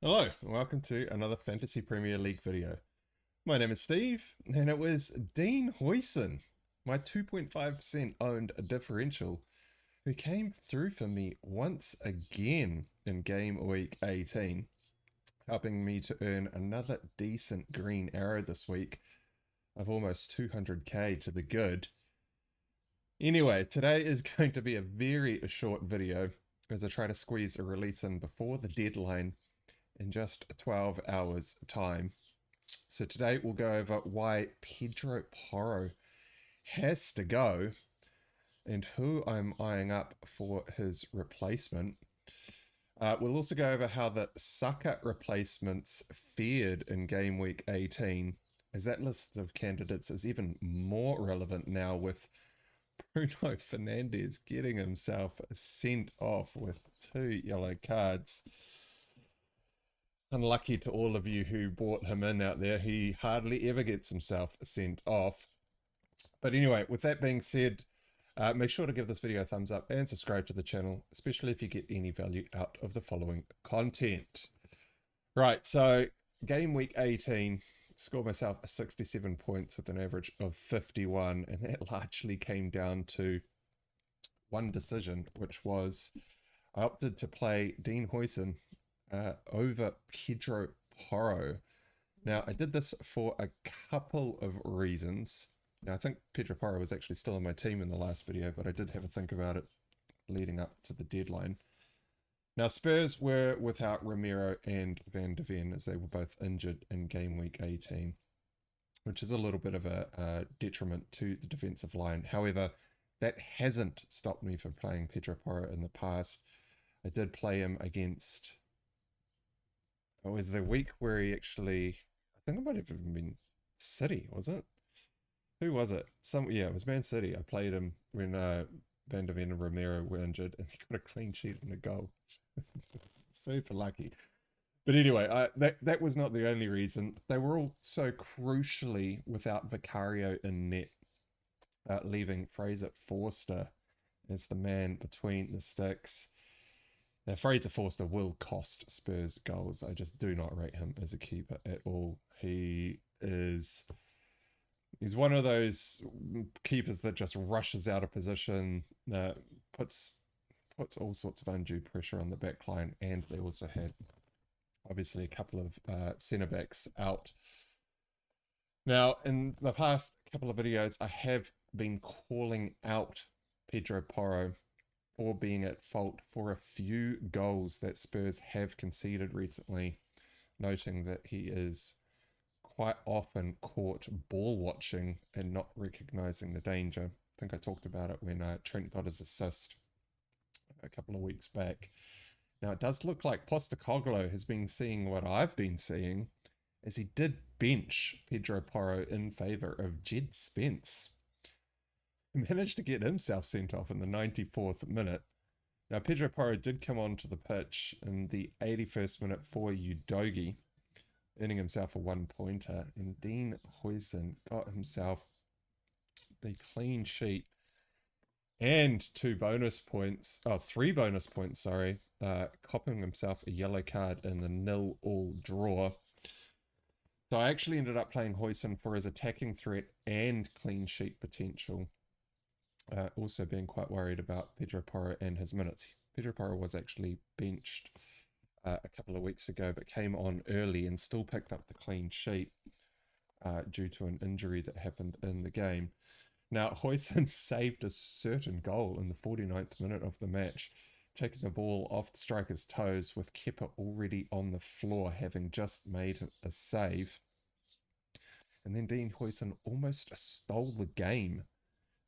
Hello, and welcome to another Fantasy Premier League video. My name is Steve, and it was Dean Huijsen, my 2.5% owned differential, who came through for me once again in Game Week 18, helping me to earn another decent green arrow this week of almost 200k to the good. Anyway, today is going to be a very short video as I try to squeeze a release in before the deadline in just 12 hours time. So today we'll go over why Pedro Porro has to go and who I'm eyeing up for his replacement. We'll also go over how the Saka replacements fared in game week 18, as that list of candidates is even more relevant now with Bruno Fernandes getting himself sent off with 2 yellow cards. Unlucky to all of you who bought him in out there. He hardly ever gets himself sent off. But anyway, with that being said, make sure to give this video a thumbs up and subscribe to the channel, especially if you get any value out of the following content. Right, so game week 18, scored myself 67 points with an average of 51, and that largely came down to one decision, which was I opted to play Dean Huijsen over Pedro Porro. Now, I did this for a couple of reasons. Now, I think Pedro Porro was actually still on my team in the last video, but I did have a think about it leading up to the deadline. Now, Spurs were without Romero and Van de Ven as they were both injured in game week 18, which is a little bit of a detriment to the defensive line. However, that hasn't stopped me from playing Pedro Porro in the past. I did play him against. It was the week where he actually, I think it might have even been City, was it? Who was it? Yeah, it was Man City. I played him when Van de Ven and Romero were injured, and he got a clean sheet and a goal. Super lucky. But anyway, that was not the only reason. They were all so crucially without Vicario in net, leaving Fraser Forster as the man between the sticks. Now, Fraser Forster will cost Spurs goals. I just do not rate him as a keeper at all. He's one of those keepers that just rushes out of position, puts all sorts of undue pressure on the back line, and they also had obviously a couple of centre backs out. Now, in the past couple of videos, I have been calling out Pedro Porro for being at fault for a few goals that Spurs have conceded recently, noting that he is quite often caught ball watching and not recognizing the danger. I think I talked about it when Trent got his assist a couple of weeks back. Now, it does look like Postecoglou has been seeing what I've been seeing, as he did bench Pedro Porro in favour of Jed Spence. He managed to get himself sent off in the 94th minute. Now, Pedro Porro did come onto the pitch in the 81st minute for Udogi, earning himself a one-pointer, and Dean Huijsen got himself the clean sheet and 3 bonus points, sorry, copping himself a yellow card in the 0-all draw. So I actually ended up playing Huijsen for his attacking threat and clean sheet potential. Also being quite worried about Pedro Porro and his minutes. Pedro Porro was actually benched a couple of weeks ago, but came on early and still picked up the clean sheet due to an injury that happened in the game. Now, Huijsen saved a certain goal in the 49th minute of the match, taking the ball off the striker's toes with Kepa already on the floor, having just made a save. And then Dean Huijsen almost stole the game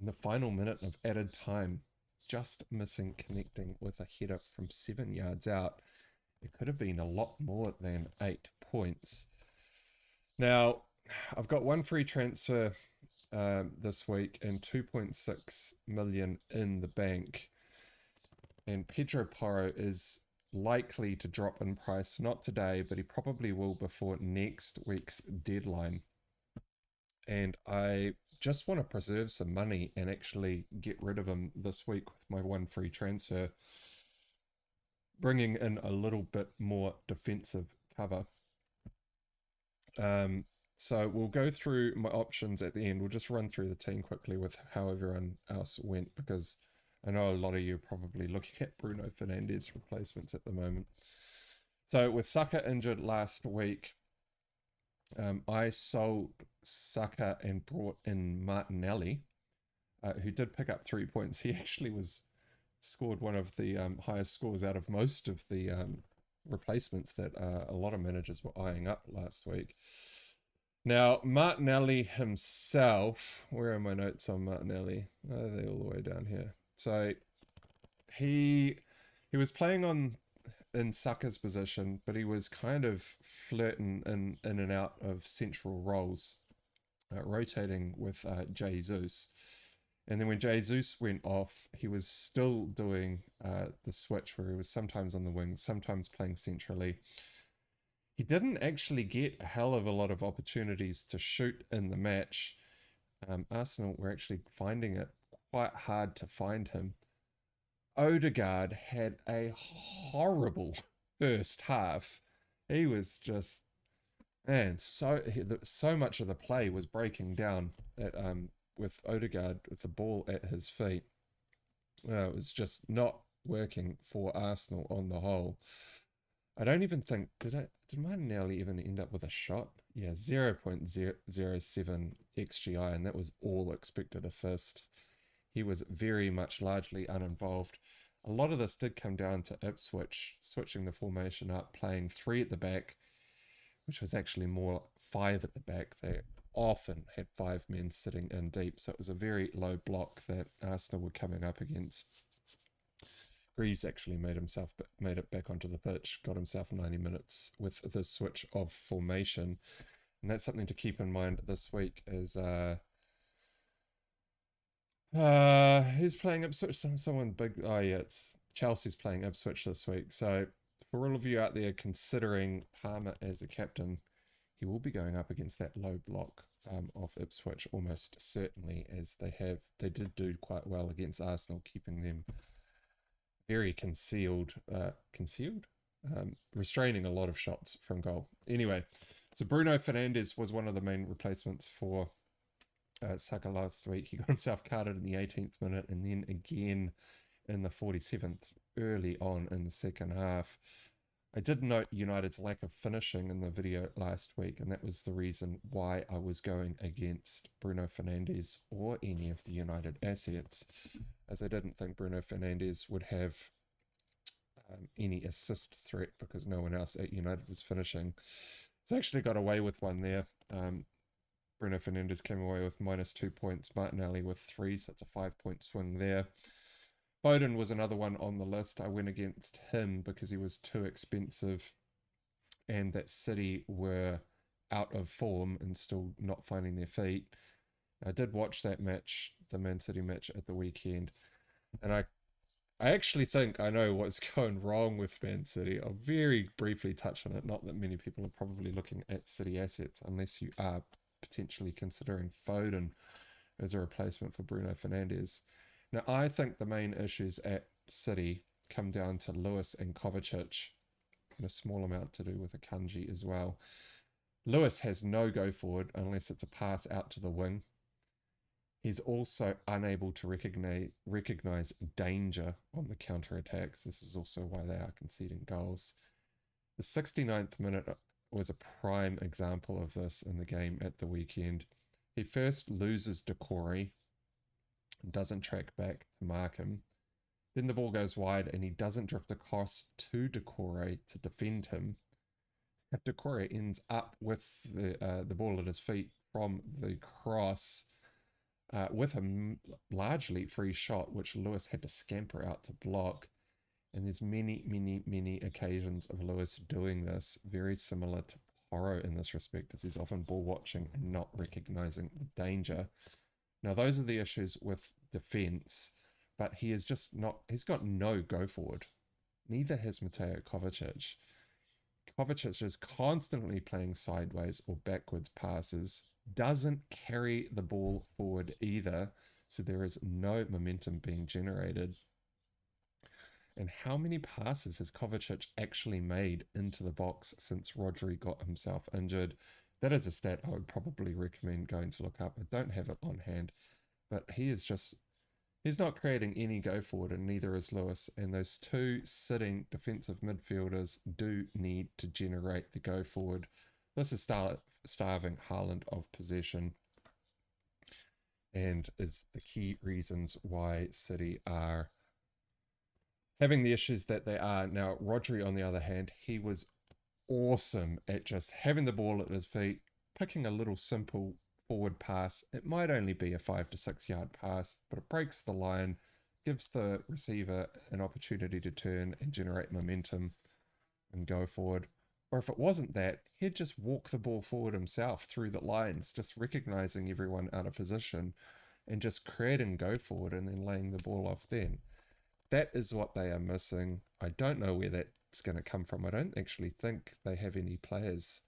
in the final minute of added time, just missing connecting with a header from 7 yards out. It could have been a lot more than 8 points. Now, I've got one free transfer this week and 2.6 million in the bank. And Pedro Porro is likely to drop in price, not today, but he probably will before next week's deadline. And I just want to preserve some money and actually get rid of him this week with my one free transfer. bringing in a little bit more defensive cover. So we'll go through my options at the end. We'll just run through the team quickly with how everyone else went, because I know a lot of you are probably looking at Bruno Fernandes replacements at the moment. So with Saka injured last week, I sold Saka and brought in Martinelli, who did pick up 3 points. He actually scored one of the highest scores out of most of the replacements that a lot of managers were eyeing up last week. Now, Martinelli himself, where are my notes on Martinelli? Oh, they're all the way down here. So he was playing in Saka's position, but he was kind of flirting in and out of central roles, rotating with Jesus. And then when Jesus went off, he was still doing the switch where he was sometimes on the wing, sometimes playing centrally. He didn't actually get a hell of a lot of opportunities to shoot in the match. Arsenal were actually finding it quite hard to find him. Odegaard had a horrible first half. He was just, man, so much of the play was breaking down with Odegaard with the ball at his feet. It was just not working for Arsenal on the whole. I don't even think did Martinelli even end up with a shot? Yeah, 0.007 XGI, and that was all expected assist. He was very much largely uninvolved. A lot of this did come down to Ipswich switching the formation up, playing 3 at the back, which was actually more 5 at the back. They often had 5 men sitting in deep, so it was a very low block that Arsenal were coming up against. Greaves actually made it back onto the pitch, got himself 90 minutes with the switch of formation, and that's something to keep in mind this week. Is who's playing Ipswich? Someone big. Oh yeah, it's Chelsea's playing Ipswich this week. So for all of you out there considering Palmer as a captain, he will be going up against that low block of Ipswich almost certainly, as they did do quite well against Arsenal, keeping them very concealed, restraining a lot of shots from goal. Anyway, so Bruno Fernandes was one of the main replacements for Saka last week. He got himself carded in the 18th minute and then again in the 47th, early on in the second half. I did note United's lack of finishing in the video last week, and that was the reason why I was going against Bruno Fernandes or any of the United assets, as I didn't think Bruno Fernandes would have any assist threat because no one else at United was finishing. So I actually got away with one there. Bruno Fernandes came away with -2 points, Martinelli with 3, so it's a 5-point swing there. Foden was another one on the list. I went against him because he was too expensive and that City were out of form and still not finding their feet. I did watch that match, the Man City match at the weekend, and I actually think I know what's going wrong with Man City. I'll very briefly touch on it. Not that many people are probably looking at City assets unless you are potentially considering Foden as a replacement for Bruno Fernandes. Now, I think the main issues at City come down to Lewis and Kovacic, and a small amount to do with Akanji as well. Lewis has no go forward unless it's a pass out to the wing. He's also unable to recognize danger on the counter-attacks. This is also why they are conceding goals. The 69th minute was a prime example of this in the game at the weekend. He first loses Decore, doesn't track back to mark him. Then the ball goes wide and he doesn't drift across to Decore to defend him. Decore ends up with the ball at his feet from the cross with a largely free shot, which Lewis had to scamper out to block. And there's many occasions of Lewis doing this, very similar to Porro in this respect, as he's often ball watching and not recognizing the danger. Now, those are the issues with defense, but he is just not, he's got no go forward. Neither has Mateo Kovacic. Kovacic is constantly playing sideways or backwards passes, doesn't carry the ball forward either, so there is no momentum being generated. And how many passes has Kovacic actually made into the box since Rodri got himself injured? That is a stat I would probably recommend going to look up. I don't have it on hand, but he's not creating any go forward, and neither is Lewis. And those two sitting defensive midfielders do need to generate the go forward. This is starving Haaland of possession, and is the key reasons why City are having the issues that they are. Now, Rodri, on the other hand, he was awesome at just having the ball at his feet, picking a little simple forward pass. It might only be a 5 to 6 yard pass, but it breaks the line, gives the receiver an opportunity to turn and generate momentum and go forward. Or if it wasn't that, he'd just walk the ball forward himself through the lines, just recognizing everyone out of position and just creating go forward and then laying the ball off then. That is what they are missing. I don't know where that's going to come from. I don't actually think they have any players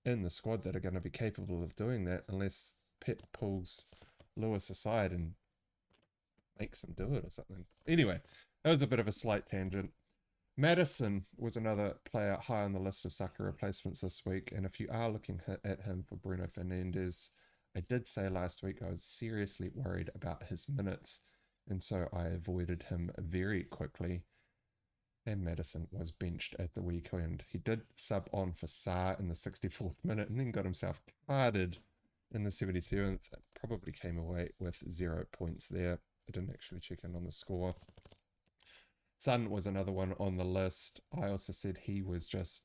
in the squad that are going to be capable of doing that unless Pep pulls Lewis aside and makes him do it or something. Anyway, that was a bit of a slight tangent. Maddison was another player high on the list of Saka replacements this week, and if you are looking at him for Bruno Fernandes, I did say last week I was seriously worried about his minutes, and so I avoided him very quickly. And Maddison was benched at the weekend. He did sub on for Sarr in the 64th minute and then got himself carded in the 77th. Probably came away with 0 points there. I didn't actually check in on the score. Son was another one on the list. I also said he was just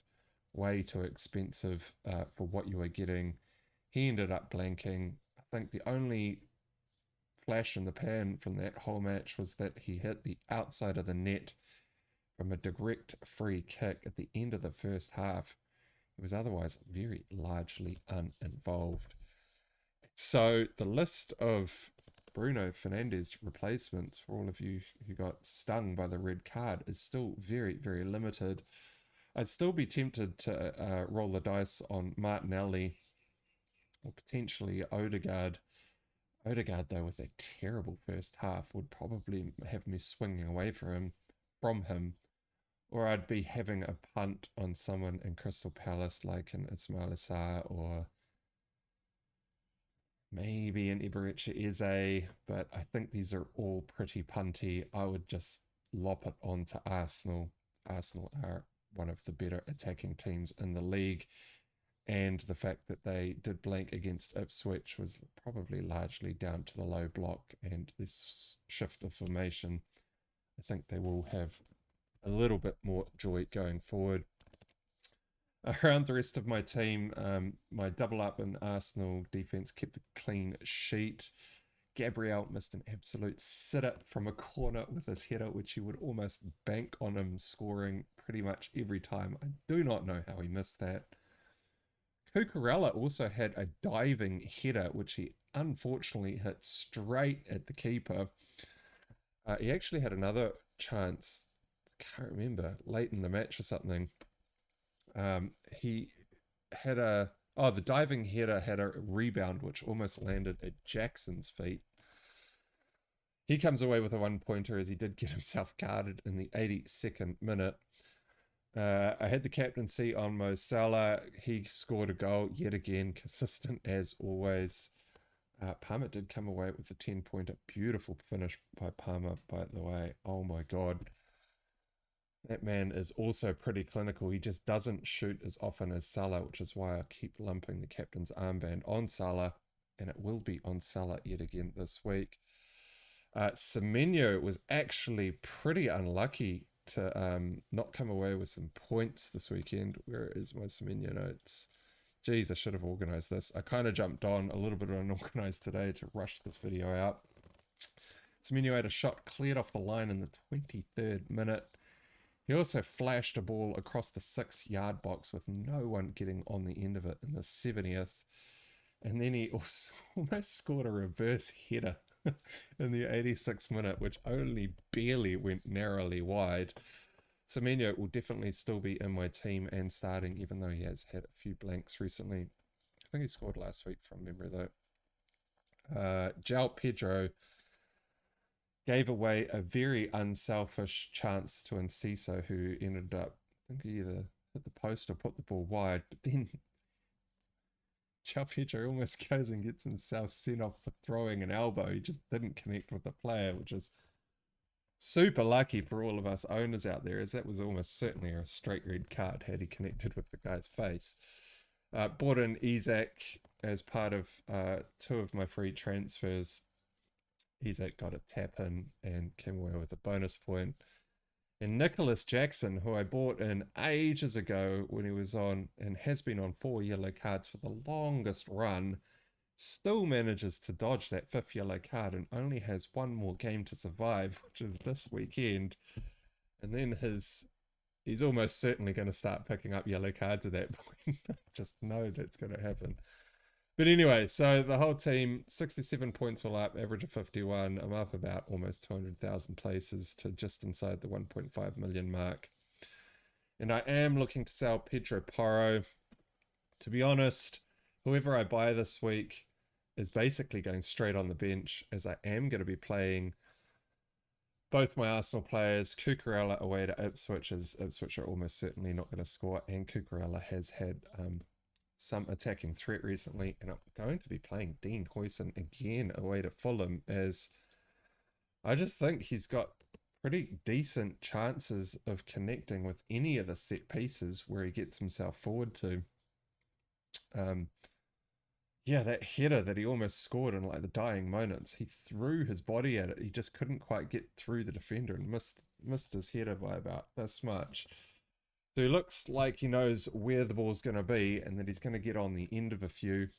way too expensive for what you were getting. He ended up blanking. I think the only flash in the pan from that whole match was that he hit the outside of the net from a direct free kick at the end of the first half. He was otherwise very largely uninvolved. So the list of Bruno Fernandes replacements for all of you who got stung by the red card is still very, very limited. I'd still be tempted to roll the dice on Martinelli or potentially Odegaard. Odegaard, though, with a terrible first half, would probably have me swinging away from him. Or I'd be having a punt on someone in Crystal Palace like an Ismail Assar or maybe an Eberechi Eze, but I think these are all pretty punty. I would just lop it onto Arsenal. Arsenal are one of the better attacking teams in the league, and the fact that they did blank against Ipswich was probably largely down to the low block and this shift of formation. I think they will have a little bit more joy going forward. Around the rest of my team, my double up in Arsenal defense kept a clean sheet. Gabriel missed an absolute sit-up from a corner with his header, which he would almost bank on him scoring pretty much every time. I do not know how he missed that. Cucurella also had a diving header, which he unfortunately hit straight at the keeper. He actually had another chance, I can't remember, late in the match or something. He had the diving header had a rebound which almost landed at Jackson's feet. He comes away with a 1-pointer as he did get himself carded in the 82nd minute. I had the captaincy on Mo Salah. He scored a goal yet again, consistent as always. Palmer did come away with a 10-pointer. Beautiful finish by Palmer, by the way. Oh my God. That man is also pretty clinical. He just doesn't shoot as often as Salah, which is why I keep lumping the captain's armband on Salah, and it will be on Salah yet again this week. Semenyo was actually pretty unlucky to not come away with some points this weekend. Where is my Semenyo notes? Geez, I should have organized this. I kind of jumped on a little bit unorganized today to rush this video out. Semenyo had a shot cleared off the line in the 23rd minute. He also flashed a ball across the 6-yard box with no one getting on the end of it in the 70th. And then he also almost scored a reverse header in the 86th minute, which only barely went narrowly wide. Semenyo will definitely still be in my team and starting, even though he has had a few blanks recently. I think he scored last week from memory, though. João Pedro gave away a very unselfish chance to Enciso, who ended up, I think he either hit the post or put the ball wide. But then João Pedro almost goes and gets himself sent off for throwing an elbow. He just didn't connect with the player, which is super lucky for all of us owners out there, as that was almost certainly a straight red card had he connected with the guy's face. Bought in Isaac as part of two of my free transfers. Isaac got a tap in and came away with a bonus point. And Nicholas Jackson, who I bought in ages ago when he was on and has been on 4 yellow cards for the longest run, still manages to dodge that fifth yellow card and only has one more game to survive, which is this weekend. And then he's almost certainly going to start picking up yellow cards at that point. Just know that's going to happen. But anyway, so the whole team, 67 points all up, average of 51. I'm up about almost 200,000 places to just inside the 1.5 million mark. And I am looking to sell Pedro Porro. To be honest, whoever I buy this week is basically going straight on the bench, as I am going to be playing both my Arsenal players, Cucurella away to Ipswich, as Ipswich are almost certainly not going to score, and Cucurella has had some attacking threat recently, and I'm going to be playing Dean Huijsen again away to Fulham, as I just think he's got pretty decent chances of connecting with any of the set pieces where he gets himself forward to. Yeah, that header that he almost scored in like the dying moments, he threw his body at it. He just couldn't quite get through the defender and missed his header by about this much. So he looks like he knows where the ball's going to be and that he's going to get on the end of a few.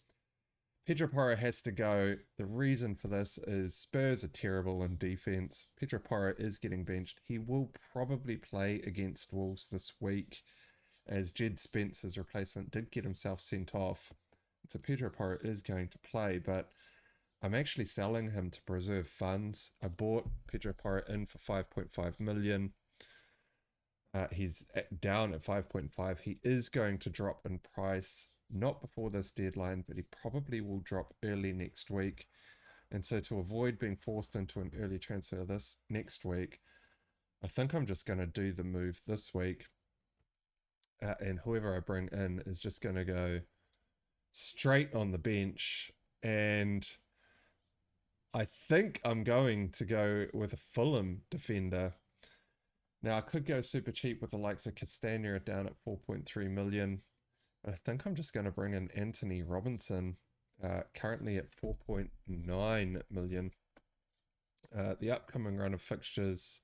Pedro Porro has to go. The reason for this is Spurs are terrible in defense. Pedro Porro is getting benched. He will probably play against Wolves this week, as Jed Spence, his replacement, did get himself sent off. So Pedro Porro is going to play, but I'm actually selling him to preserve funds. I bought Pedro Porro in for 5.5 million. He's down at 5.5. He is going to drop in price, not before this deadline, but he probably will drop early next week. And so to avoid being forced into an early transfer this next week, I think I'm just going to do the move this week. And whoever I bring in is just going to go straight on the bench. And I think I'm going to go with a Fulham defender. Now, I could go super cheap with the likes of Castagna down at 4.3 million. But I think I'm just going to bring in Anthony Robinson, currently at 4.9 million. The upcoming run of fixtures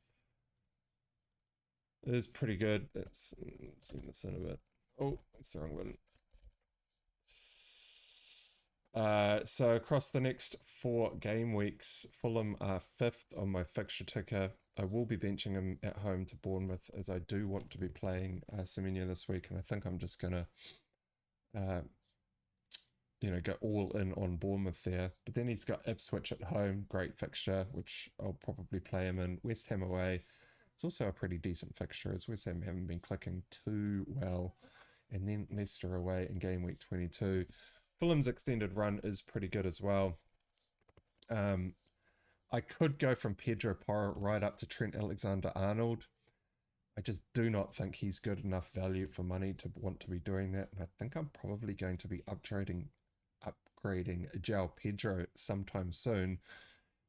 is pretty good. Let's zoom this in a bit. Oh, that's the wrong button. So across the next 4 game weeks, Fulham are 5th on my fixture ticker. I will be benching him at home to Bournemouth, as I do want to be playing Semenyo this week, and I think I'm just gonna, go all in on Bournemouth there. But then he's got Ipswich at home, great fixture, which I'll probably play him in. West Ham away, it's also a pretty decent fixture, as West Ham haven't been clicking too well. And then Leicester away in game week 22. Fulham's extended run is pretty good as well. I could go from Pedro Porro right up to Trent Alexander-Arnold. I just do not think he's good enough value for money to want to be doing that. And I think I'm probably going to be upgrading João Pedro sometime soon.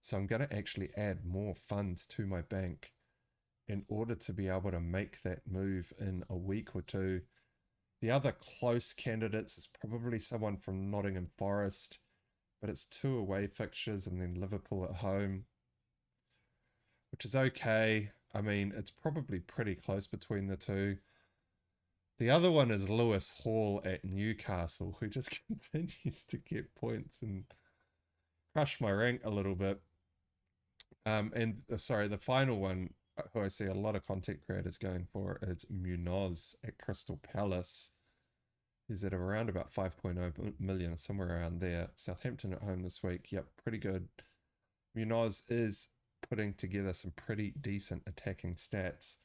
So I'm going to actually add more funds to my bank in order to be able to make that move in a week or two. The other close candidates is probably someone from Nottingham Forest, but it's 2 away fixtures and then Liverpool at home, which is okay. I mean, it's probably pretty close between the two. The other one is Lewis Hall at Newcastle, who just continues to get points and crush my rank a little bit. Sorry, the final one, who I see a lot of content creators going for, is Munoz at Crystal Palace. He's at around about 5.0 million, somewhere around there. Southampton at home this week. Yep, pretty good. Munoz is putting together some pretty decent attacking stats.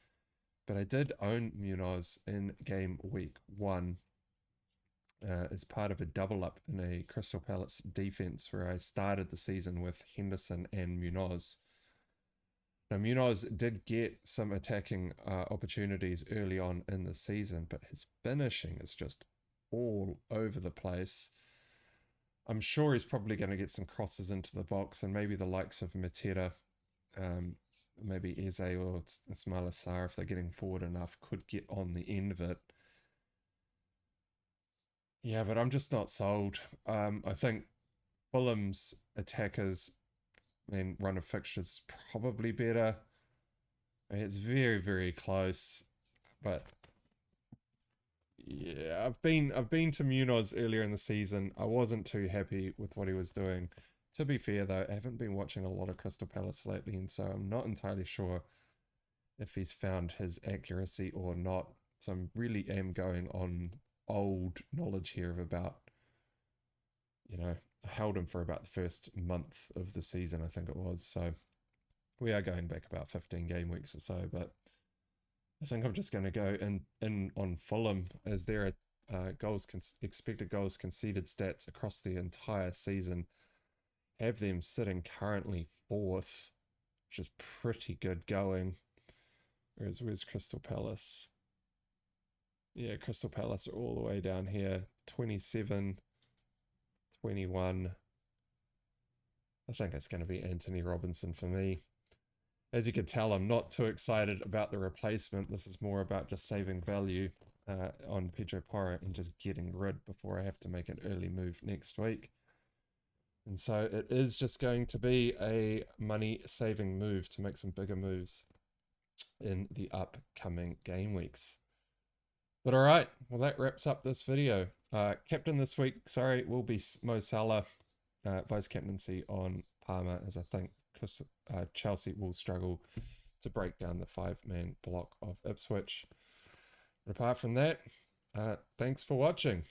But I did own Munoz in game week 1 as part of a double up in a Crystal Palace defense where I started the season with Henderson and Munoz. Now, Munoz did get some attacking opportunities early on in the season, but his finishing is just all over the place. I'm sure he's probably going to get some crosses into the box, and maybe the likes of Matera, um, maybe Eze or Ismail Assar, if they're getting forward enough, could get on the end of it. Yeah, but I'm just not sold. I think Fulham's attackers and run of fixtures probably better. It's very, very close, but yeah, I've been to Munoz earlier in the season. I wasn't too happy with what he was doing. To be fair though, I haven't been watching a lot of Crystal Palace lately, and so I'm not entirely sure if he's found his accuracy or not. So I really am going on old knowledge here of about, I held him for about the first month of the season, I think it was. So we are going back about 15 game weeks or so, but I think I'm just going to go in on Fulham as their expected goals conceded stats across the entire season have them sitting currently fourth, which is pretty good going. Where's Crystal Palace? Yeah, Crystal Palace are all the way down here, 27, 21. I think it's going to be Anthony Robinson for me. As you can tell, I'm not too excited about the replacement. This is more about just saving value on Pedro Porro and just getting rid before I have to make an early move next week. And so it is just going to be a money-saving move to make some bigger moves in the upcoming game weeks. But all right, well, that wraps up this video. Captain this week, sorry, will be Mo Salah, vice captaincy on Palmer, as I think Chelsea will struggle to break down the 5-man block of Ipswich. But apart from that, thanks for watching.